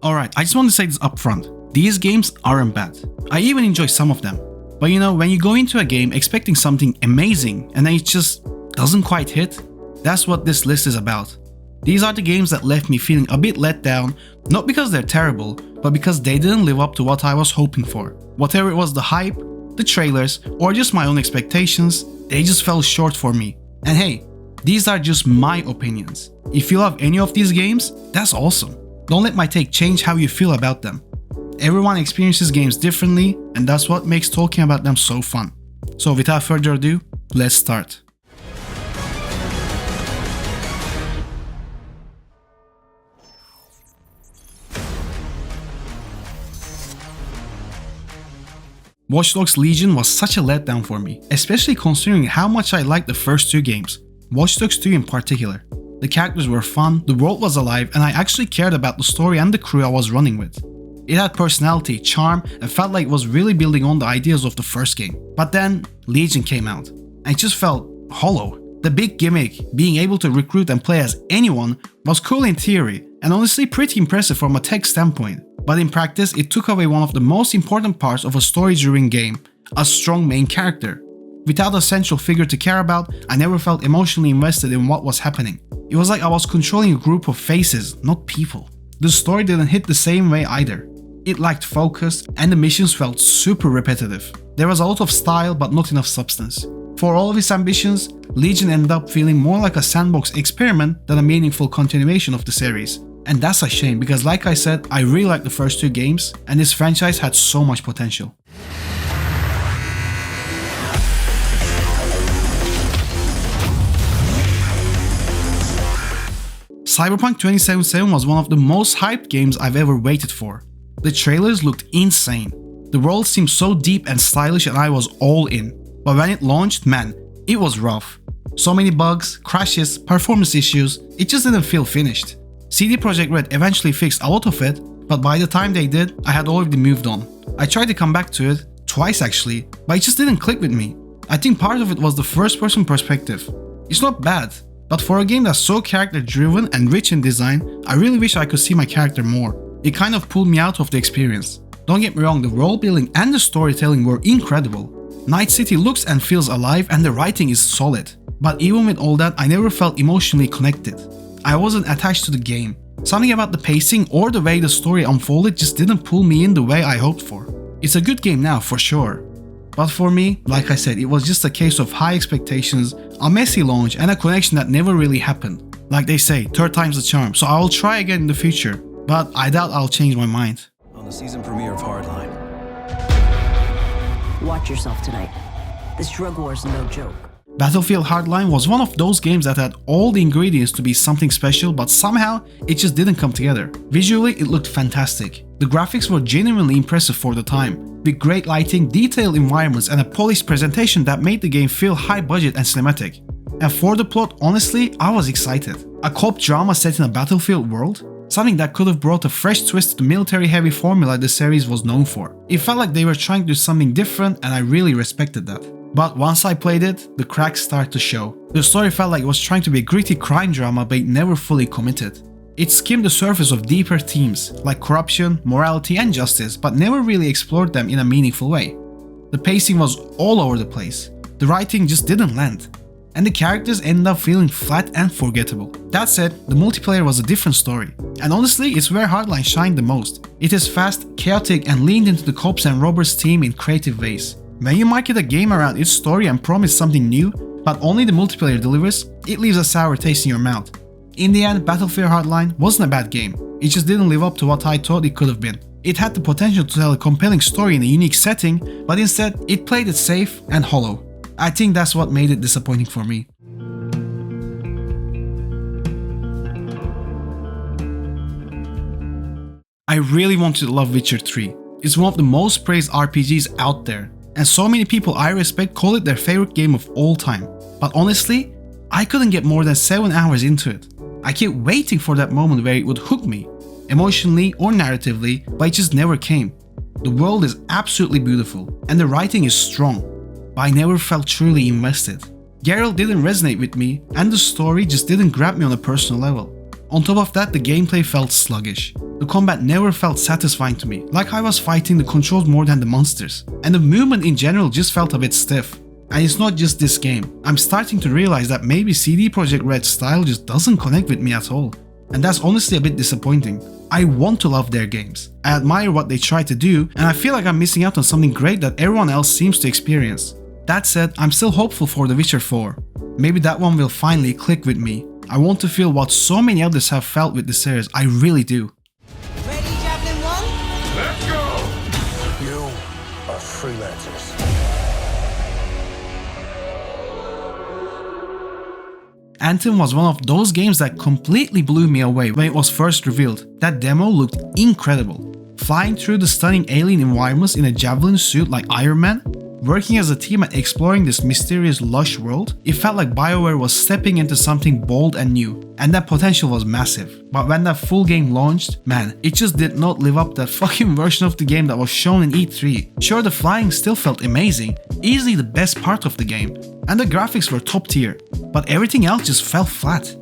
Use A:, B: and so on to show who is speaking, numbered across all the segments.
A: Alright, I just want to say this up front. These games aren't bad. I even enjoy some of them. But when you go into a game expecting something amazing and then it just doesn't quite hit, that's what this list is about. These are the games that left me feeling a bit let down, not because they're terrible, but because they didn't live up to what I was hoping for. Whatever it was, the hype, the trailers, or just my own expectations, they just fell short for me. And hey, these are just my opinions. If you love any of these games, that's awesome. Don't let my take change how you feel about them. Everyone experiences games differently, and that's what makes talking about them so fun. So without further ado, let's start. Watch Dogs Legion was such a letdown for me, especially considering how much I liked the first two games, Watch Dogs 2 in particular. The characters were fun, the world was alive, and I actually cared about the story and the crew I was running with. It had personality, charm, and felt like it was really building on the ideas of the first game. But then, Legion came out, and it just felt hollow. The big gimmick, being able to recruit and play as anyone, was cool in theory, and honestly pretty impressive from a tech standpoint. But in practice, it took away one of the most important parts of a story-driven game, a strong main character. Without a central figure to care about, I never felt emotionally invested in what was happening. It was like I was controlling a group of faces, not people. The story didn't hit the same way either. It lacked focus, and the missions felt super repetitive. There was a lot of style, but not enough substance. For all of its ambitions, Legion ended up feeling more like a sandbox experiment than a meaningful continuation of the series. And that's a shame because, like I said, I really liked the first two games, and this franchise had so much potential. Cyberpunk 2077 was one of the most hyped games I've ever waited for. The trailers looked insane. The world seemed so deep and stylish and I was all in. But when it launched, man, it was rough. So many bugs, crashes, performance issues, it just didn't feel finished. CD Projekt Red eventually fixed a lot of it, but by the time they did, I had already moved on. I tried to come back to it, twice actually, but it just didn't click with me. I think part of it was the first person perspective. It's not bad, but for a game that's so character driven and rich in design, I really wish I could see my character more. It kind of pulled me out of the experience. Don't get me wrong, the world building and the storytelling were incredible. Night City looks and feels alive and the writing is solid. But even with all that, I never felt emotionally connected. I wasn't attached to the game. Something about the pacing or the way the story unfolded just didn't pull me in the way I hoped for. It's a good game now for sure. But for me, like I said, it was just a case of high expectations, a messy launch, and a connection that never really happened. Like they say, third time's the charm, so I will try again in the future, but I doubt I'll change my mind.
B: On the season premiere of Hardline.
C: Watch yourself tonight. This drug war's no joke.
A: Battlefield Hardline was one of those games that had all the ingredients to be something special, but somehow it just didn't come together. Visually, it looked fantastic. The graphics were genuinely impressive for the time, with great lighting, detailed environments, and a polished presentation that made the game feel high budget and cinematic. And for the plot, honestly, I was excited. A cop drama set in a Battlefield world? Something that could have brought a fresh twist to the military-heavy formula the series was known for. It felt like they were trying to do something different, and I really respected that. But once I played it, the cracks started to show. The story felt like it was trying to be a gritty crime drama, but it never fully committed. It skimmed the surface of deeper themes, like corruption, morality, and justice, but never really explored them in a meaningful way. The pacing was all over the place. The writing just didn't land. And the characters ended up feeling flat and forgettable. That said, the multiplayer was a different story. And honestly, it's where Hardline shined the most. It is fast, chaotic, and leaned into the cops and robbers theme in creative ways. When you market a game around its story and promise something new, but only the multiplayer delivers, it leaves a sour taste in your mouth. In the end, Battlefield Hardline wasn't a bad game. It just didn't live up to what I thought it could have been. It had the potential to tell a compelling story in a unique setting, but instead, it played it safe and hollow. I think that's what made it disappointing for me. I really wanted to love Witcher 3. It's one of the most praised RPGs out there, and so many people I respect call it their favorite game of all time. But honestly, I couldn't get more than 7 hours into it. I kept waiting for that moment where it would hook me, emotionally or narratively, but it just never came. The world is absolutely beautiful, and the writing is strong, but I never felt truly invested. Geralt didn't resonate with me, and the story just didn't grab me on a personal level. On top of that, the gameplay felt sluggish. The combat never felt satisfying to me, like I was fighting the controls more than the monsters. And the movement in general just felt a bit stiff. And it's not just this game. I'm starting to realize that maybe CD Projekt Red's style just doesn't connect with me at all. And that's honestly a bit disappointing. I want to love their games. I admire what they try to do, and I feel like I'm missing out on something great that everyone else seems to experience. That said, I'm still hopeful for The Witcher 4. Maybe that one will finally click with me. I want to feel what so many others have felt with the series. I really do.
D: Ready, Javelin 1?
B: Let's go!
E: You are freelancers.
A: Anthem was one of those games that completely blew me away when it was first revealed. That demo looked incredible. Flying through the stunning alien environments in a javelin suit like Iron Man, working as a team and exploring this mysterious lush world, it felt like BioWare was stepping into something bold and new, and that potential was massive. But when that full game launched, man, it just did not live up to that fucking version of the game that was shown in E3. Sure, the flying still felt amazing, easily the best part of the game, and the graphics were top tier, but everything else just fell flat.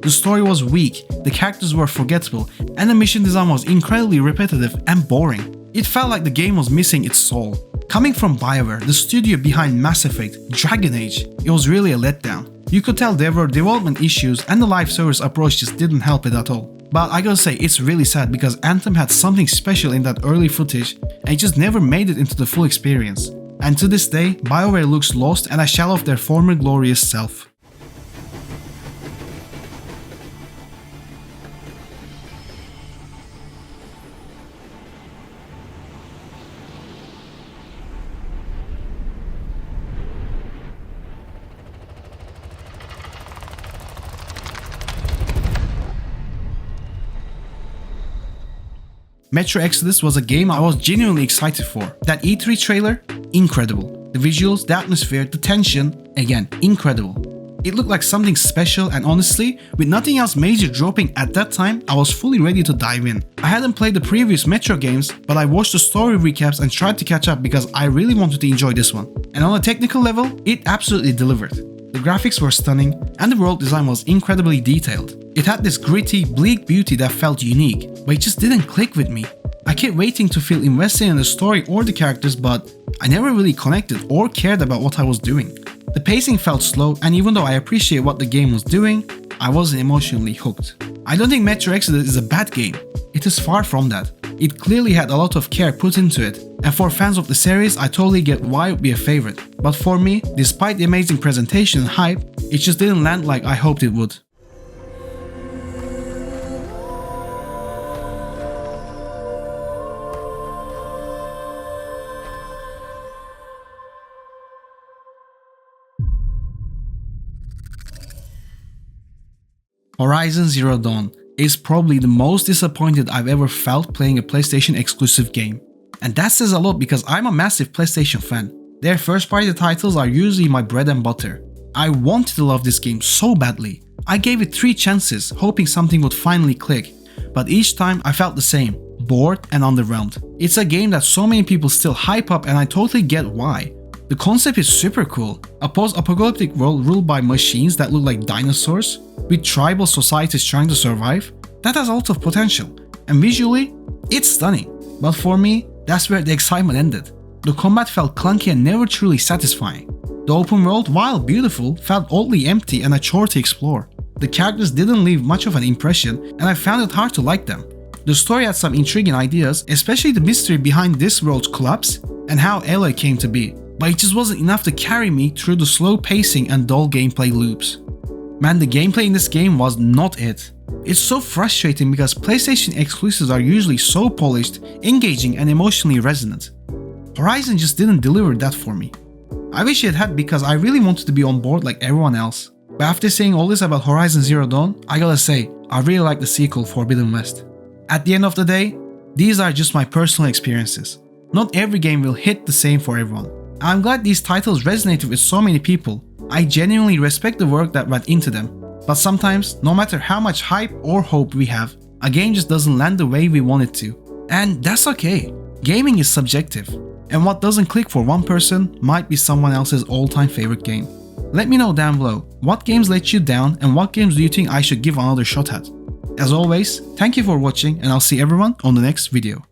A: The story was weak, the characters were forgettable, and the mission design was incredibly repetitive and boring. It felt like the game was missing its soul. Coming from BioWare, the studio behind Mass Effect, Dragon Age, it was really a letdown. You could tell there were development issues and the live service approach just didn't help it at all. But I gotta say, it's really sad because Anthem had something special in that early footage and it just never made it into the full experience. And to this day, BioWare looks lost and a shell of their former glorious self. Metro Exodus was a game I was genuinely excited for. That E3 trailer, incredible. The visuals, the atmosphere, the tension, again, incredible. It looked like something special and honestly, with nothing else major dropping at that time, I was fully ready to dive in. I hadn't played the previous Metro games, but I watched the story recaps and tried to catch up because I really wanted to enjoy this one. And on a technical level, it absolutely delivered. The graphics were stunning, and the world design was incredibly detailed. It had this gritty, bleak beauty that felt unique, but it just didn't click with me. I kept waiting to feel invested in the story or the characters, but I never really connected or cared about what I was doing. The pacing felt slow, and even though I appreciate what the game was doing, I wasn't emotionally hooked. I don't think Metro Exodus is a bad game. It is far from that. It clearly had a lot of care put into it, and for fans of the series, I totally get why it would be a favorite. But for me, despite the amazing presentation and hype, it just didn't land like I hoped it would. Horizon Zero Dawn is probably the most disappointed I've ever felt playing a PlayStation exclusive game. And that says a lot because I'm a massive PlayStation fan. Their first party titles are usually my bread and butter. I wanted to love this game so badly. I gave it 3 chances, hoping something would finally click. But each time I felt the same, bored and underwhelmed. It's a game that so many people still hype up and I totally get why. The concept is super cool. A post-apocalyptic world ruled by machines that look like dinosaurs, with tribal societies trying to survive, that has a lot of potential. And visually, it's stunning. But for me, that's where the excitement ended. The combat felt clunky and never truly satisfying. The open world, while beautiful, felt oddly empty and a chore to explore. The characters didn't leave much of an impression and I found it hard to like them. The story had some intriguing ideas, especially the mystery behind this world's collapse and how Aloy came to be. But it just wasn't enough to carry me through the slow pacing and dull gameplay loops. Man, the gameplay in this game was not it. It's so frustrating because PlayStation exclusives are usually so polished, engaging and emotionally resonant. Horizon just didn't deliver that for me. I wish it had because I really wanted to be on board like everyone else. But after saying all this about Horizon Zero Dawn, I gotta say, I really like the sequel Forbidden West. At the end of the day, these are just my personal experiences. Not every game will hit the same for everyone. I'm glad these titles resonated with so many people. I genuinely respect the work that went into them. But sometimes, no matter how much hype or hope we have, a game just doesn't land the way we want it to. And that's okay. Gaming is subjective. And what doesn't click for one person might be someone else's all-time favorite game. Let me know down below, what games let you down and what games do you think I should give another shot at? As always, thank you for watching and I'll see everyone on the next video.